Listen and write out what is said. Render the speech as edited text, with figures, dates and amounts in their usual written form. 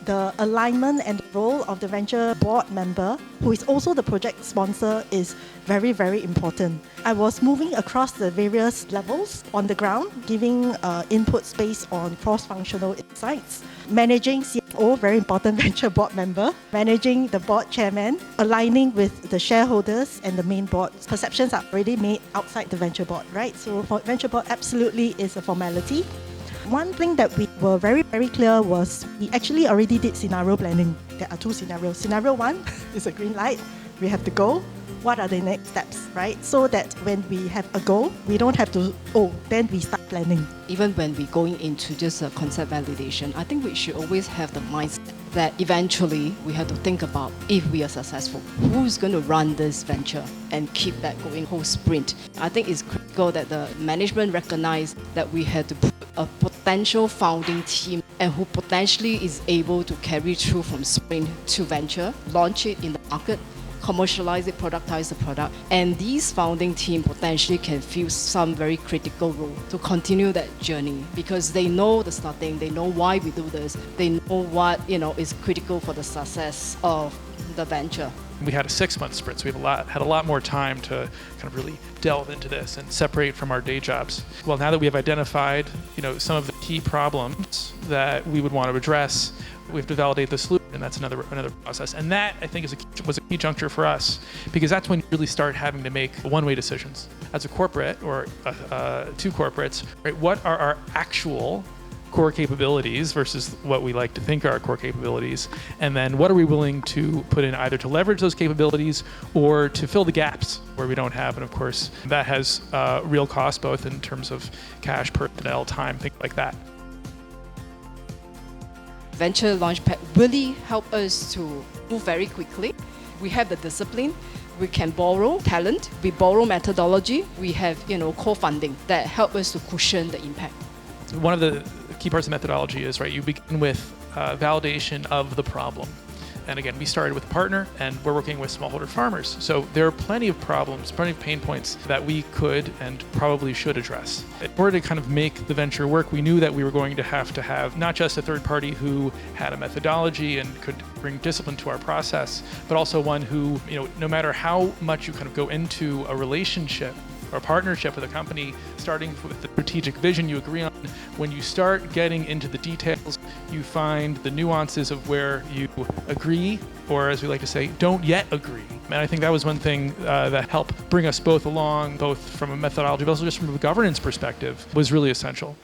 the alignment and role of the venture board member, who is also the project sponsor, is very, very important. I was moving across the various levels on the ground, giving inputs based on cross-functional insights, managing CFO, very important venture board member, managing the board chairman, aligning with the shareholders and the main board. Perceptions are already made outside the venture board, right? So for venture board absolutely is a formality. One thing that we were very, very clear was we actually already did scenario planning. There are two scenarios. Scenario one is a green light. We have to go. What are the next steps, right? So that when we have a goal, we don't have to, then we start planning. Even when we're going into just a concept validation, I think we should always have the mindset that eventually we have to think about if we are successful, who's going to run this venture and keep that going whole sprint. I think it's critical that the management recognize that we have to put a potential founding team and who potentially is able to carry through from sprint to venture, launch it in the market, commercialize it, productize the product, and these founding team potentially can fill some very critical role to continue that journey because they know the starting, they know why we do this, they know what is critical for the success of the venture. We had a 6-month sprint, so we had a lot more time to kind of really delve into this and separate from our day jobs. Well, now that we have identified, some of the key problems that we would want to address, we have to validate the solution, and that's another process. And that, I think, was a key juncture for us, because that's when you really start having to make one-way decisions. As a corporate or two corporates, right? What are our actual core capabilities versus what we like to think are our core capabilities, and then what are we willing to put in either to leverage those capabilities or to fill the gaps where we don't have. And of course that has real cost, both in terms of cash, personnel, time, things like that. Venture Launchpad really help us to move very quickly. We have the discipline, we can borrow talent, we borrow methodology, we have co-funding that help us to cushion the impact. One of the key parts of methodology is, right, you begin with validation of the problem. And again, we started with a partner and we're working with smallholder farmers. So there are plenty of problems, plenty of pain points that we could and probably should address. In order to kind of make the venture work, we knew that we were going to have not just a third party who had a methodology and could bring discipline to our process, but also one who, no matter how much you kind of go into a relationship or partnership with a company, starting with the strategic vision you agree on, when you start getting into the details, you find the nuances of where you agree, or as we like to say, don't yet agree. And I think that was one thing that helped bring us both along, both from a methodology, but also just from a governance perspective, was really essential.